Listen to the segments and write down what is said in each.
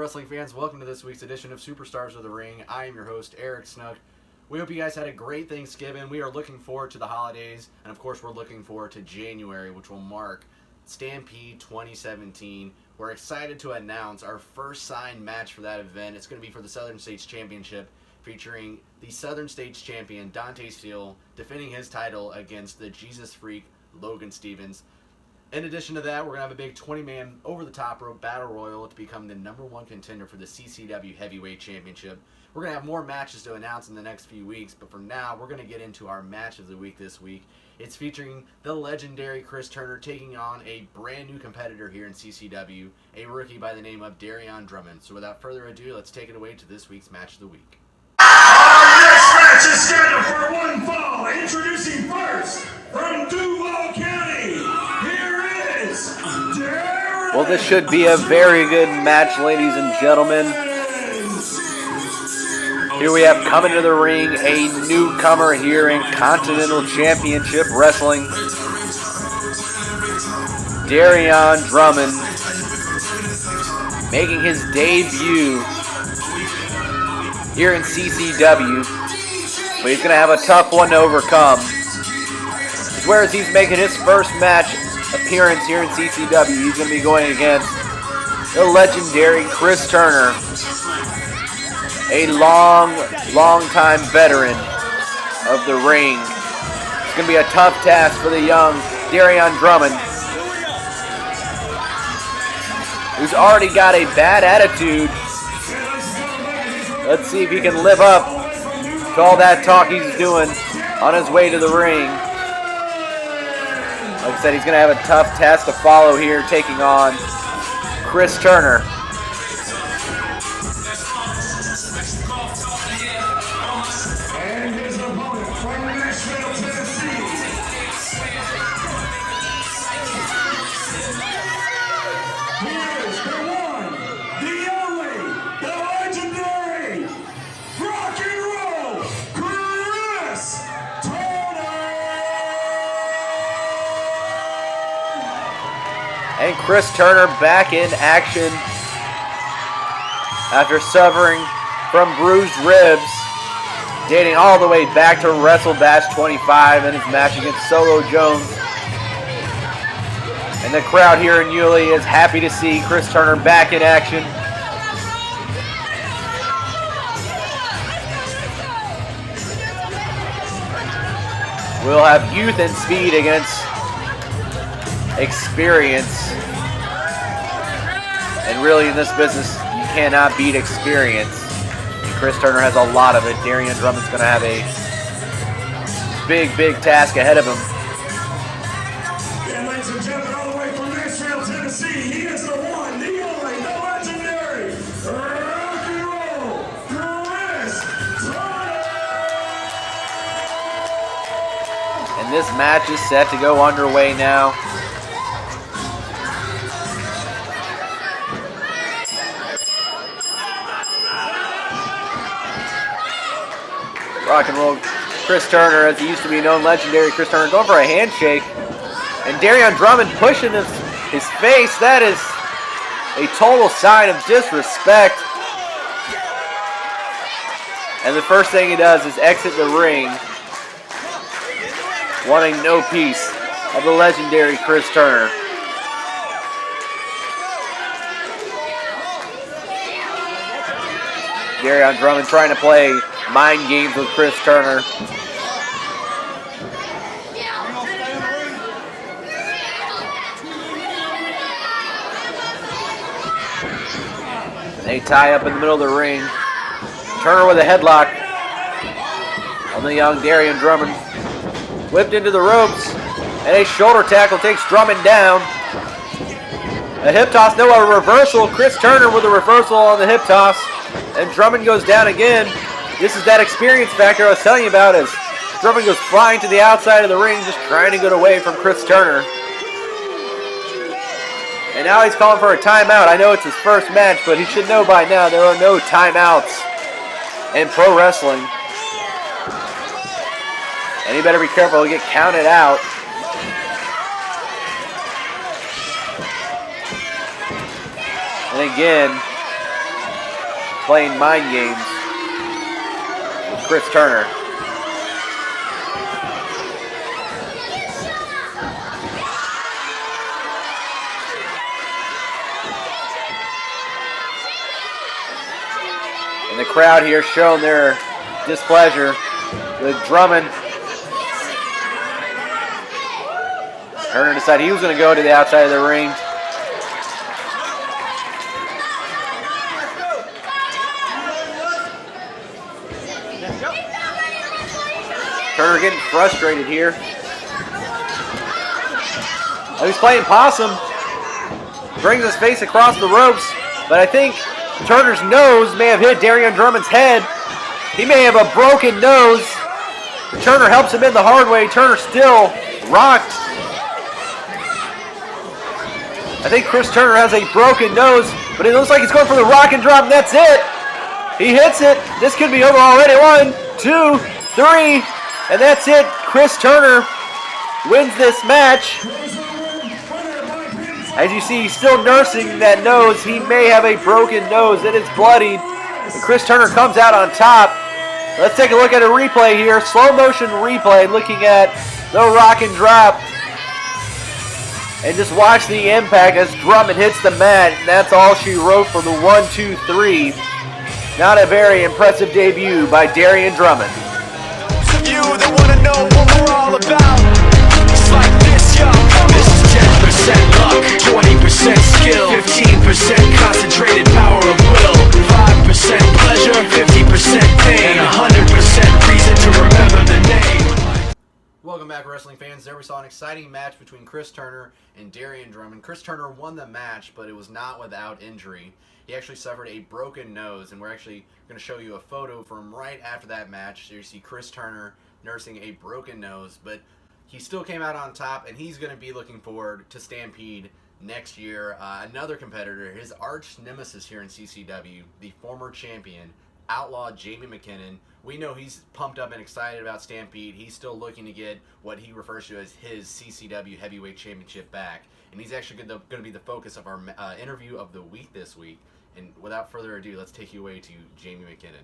wrestling fans, welcome to this week's edition of Superstars of the Ring. I am your host, Eric Snook. We hope you guys had a great Thanksgiving. We are looking forward to the holidays, and of course we're looking forward to January, which will mark Stampede 2017. We're excited to announce our first signed match for that event. It's going to be for the Southern States Championship, featuring the Southern States Champion, Dante Steele, defending his title against the Jesus Freak, Logan Stevens. In addition to that, we're going to have a big 20-man over-the-top rope battle royal to become the #1 contender for the CCW Heavyweight Championship. We're going to have more matches to announce in the next few weeks, but for now, we're going to get into our match of the week this week. It's featuring the legendary Chris Turner taking on a brand new competitor here in CCW, a rookie by the name of Daryon Drummond. So without further ado, let's take it away to this week's match of the week. Our next match is scheduled for one fall. Introducing first, from Duval County, here is Daryon. Well, this should be a very good match, ladies and gentlemen. Here we have coming to the ring a newcomer here in Continental Championship Wrestling, Daryon Drummond, making his debut here in CCW, but he's going to have a tough one to overcome. Whereas he's making his first match appearance here in CCW, he's going to be going against the legendary Chris Turner, a long-time veteran of the ring. It's going to be a tough task for the young Daryon Drummond, who's already got a bad attitude. Let's see if he can live up to all that talk he's doing on his way to the ring. Like I said, he's going to have a tough task to follow here, taking on Chris Turner. And his opponent from Nashville, Tennessee. He is the one, the only, the legendary rock and roll Chris Turner. And Chris Turner back in action after suffering from bruised ribs, dating all the way back to WrestleBash 25 in his match against Solo Jones. And the crowd here in Yulee is happy to see Chris Turner back in action. We'll have youth and speed against experience. And really in this business, you cannot beat experience. And Chris Turner has a lot of it. Daryon Drummond's going to have a big task ahead of him. And ladies and gentlemen, all the way from Nashville, Tennessee, he is the one, the only, the legendary rock and roll Chris Turner. And this match is set to go underway now. Rock and roll Chris Turner, as he used to be known, legendary Chris Turner, going for a handshake. And Daryon Drummond pushing his face. That is a total sign of disrespect. And the first thing he does is exit the ring, wanting no piece of the legendary Chris Turner. Daryon Drummond trying to play mind games with Chris Turner. They tie up in the middle of the ring. Turner with a headlock on the young Daryon Drummond. Whipped into the ropes, and a shoulder tackle takes Drummond down. A hip toss, no, a reversal. Chris Turner with a reversal on the hip toss, and Drummond goes down again. This is that experience factor I was telling you about, as Drummond goes flying to the outside of the ring, just trying to get away from Chris Turner. And now he's calling for a timeout. I know it's his first match, but he should know by now there are no timeouts in pro wrestling. And he better be careful, he'll get counted out. And again, playing mind games with Chris Turner. And the crowd here showing their displeasure with Drummond. Turner decided he was going to go to the outside of the ring. Turner getting frustrated here. Oh, he's playing possum. Brings his face across the ropes, but I think Turner's nose may have hit Daryon Drummond's head. He may have a broken nose. Turner helps him in the hard way. Turner still rocked. I think Chris Turner has a broken nose, but it looks like he's going for the rock and drop, and that's it. He hits it. This could be over already. 1, 2, 3, and that's it. Chris Turner wins this match. As you see, he's still nursing that nose. He may have a broken nose. It is bloodied. And Chris Turner comes out on top. Let's take a look at a replay here. Slow motion replay looking at the rock and drop. And just watch the impact as Drummond hits the mat. And that's all she wrote for the 1, 2, 3. Not a very impressive debut by Daryon Drummond. You that wanna know what we're all about. It's like this, yo. This is 10% luck, 20% skill, 15% concentrated power of will, 5% pleasure, 50% pain, and 100% reason to remember the name. Welcome back, wrestling fans. There we saw an exciting match between Chris Turner and Daryon Drummond. Chris Turner won the match, but it was not without injury. He actually suffered a broken nose, and we're actually going to show you a photo from right after that match. So you see Chris Turner nursing a broken nose, but he still came out on top, and he's going to be looking forward to Stampede next year. Another competitor, his arch nemesis here in CCW, the former champion, Outlaw Jamie McKinnon. We know he's pumped up and excited about Stampede. He's still looking to get what he refers to as his CCW Heavyweight Championship back. And he's actually going to be the focus of our interview of the week this week. And without further ado, let's take you away to Jamie McKinnon.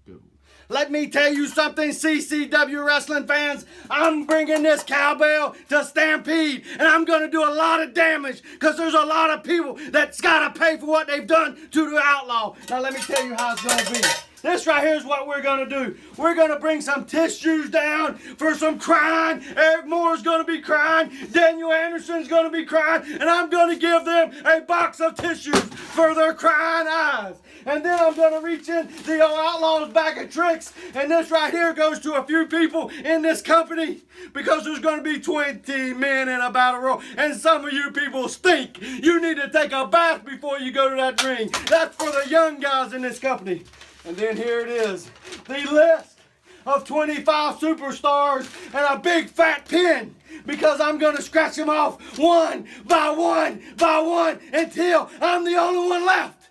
Go. Let me tell you something, CCW wrestling fans. I'm bringing this cowbell to Stampede, and I'm going to do a lot of damage because there's a lot of people that's got to pay for what they've done to the Outlaw. Now, let me tell you how it's going to be. This right here is what we're going to do. We're going to bring some tissues down for some crying. Eric Moore's going to be crying. Daniel Anderson's going to be crying. And I'm going to give them a box of tissues for their crying eyes. And then I'm going to reach in the Outlaw's bag of tricks. And this right here goes to a few people in this company because there's going to be 20 men in a battle royal. And some of you people stink. You need to take a bath before you go to that ring. That's for the young guys in this company. And then here it is, the list of 25 superstars and a big fat pin because I'm going to scratch them off one by one by one until I'm the only one left.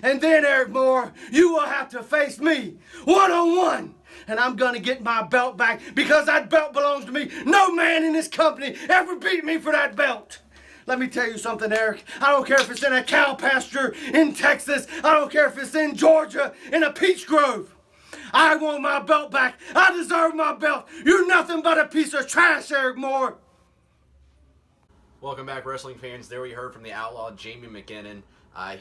And then, Eric Moore, you will have to face me one-on-one. And I'm going to get my belt back because that belt belongs to me. No man in this company ever beat me for that belt. Let me tell you something, Eric. I don't care if it's in a cow pasture in Texas. I don't care if it's in Georgia in a peach grove. I want my belt back. I deserve my belt. You're nothing but a piece of trash, Eric Moore. Welcome back, wrestling fans. There we heard from the Outlaw Jamie McKinnon.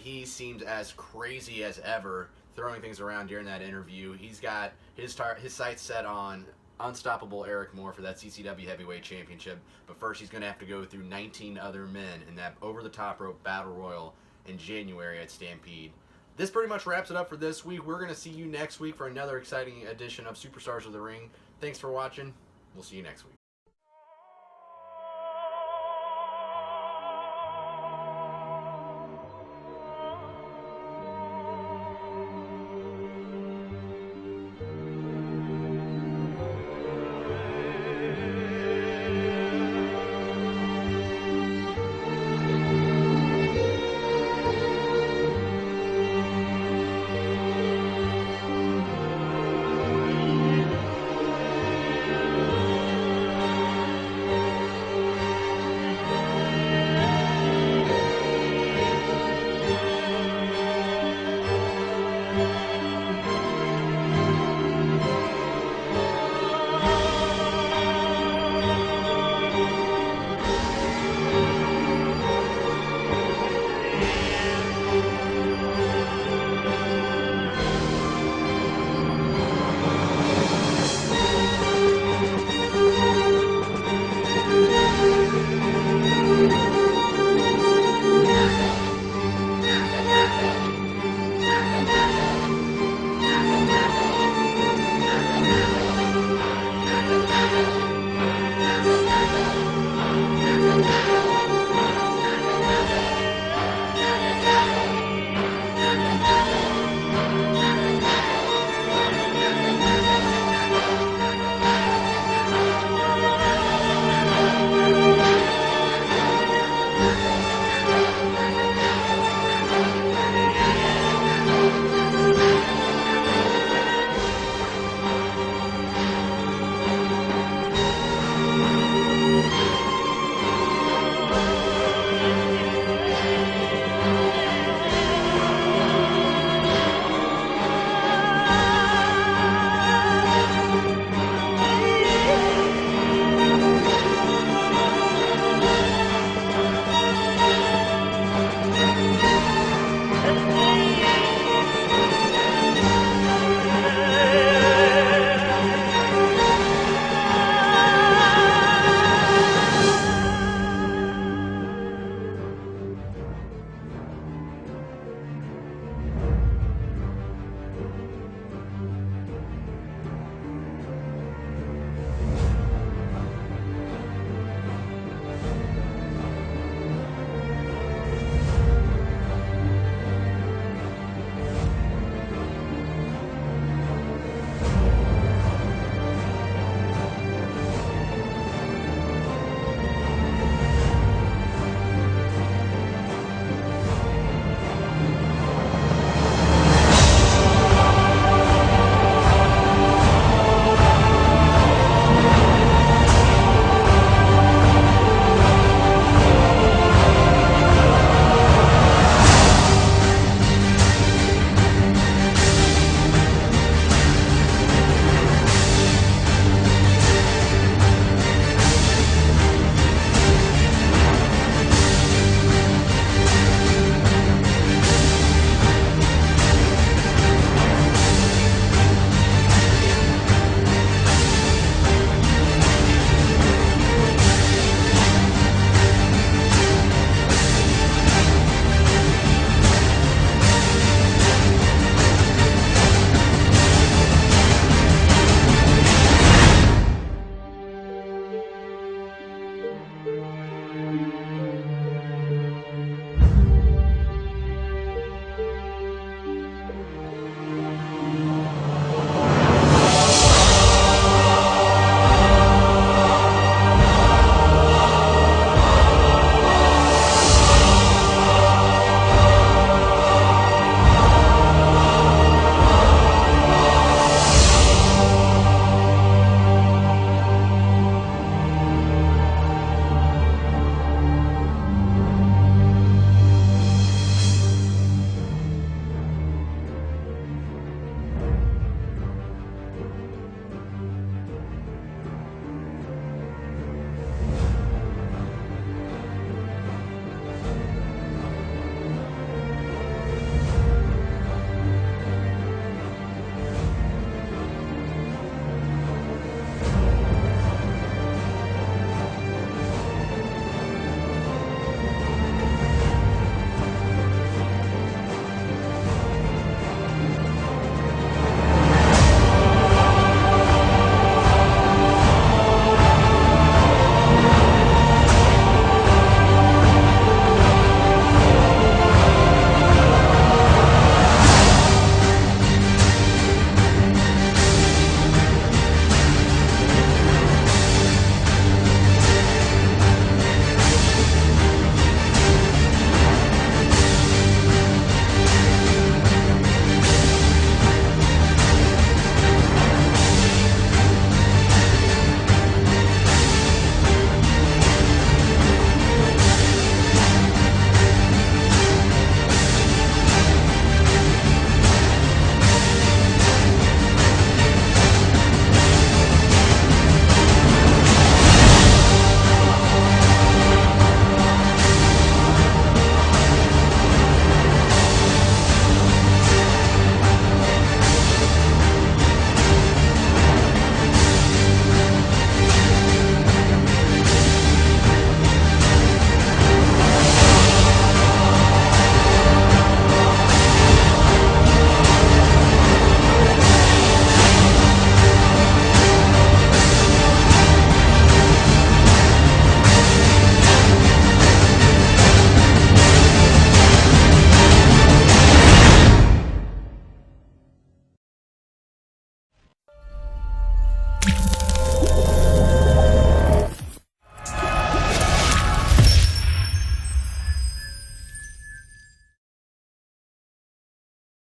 He seemed as crazy as ever, throwing things around during that interview. He's got his sights set on unstoppable Eric Moore for that CCW Heavyweight Championship, but first he's going to have to go through 19 other men in that over-the-top rope battle royal in January at Stampede. This pretty much wraps it up for this week. We're going to see you next week for another exciting edition of Superstars of the Ring. Thanks for watching. We'll see you next week.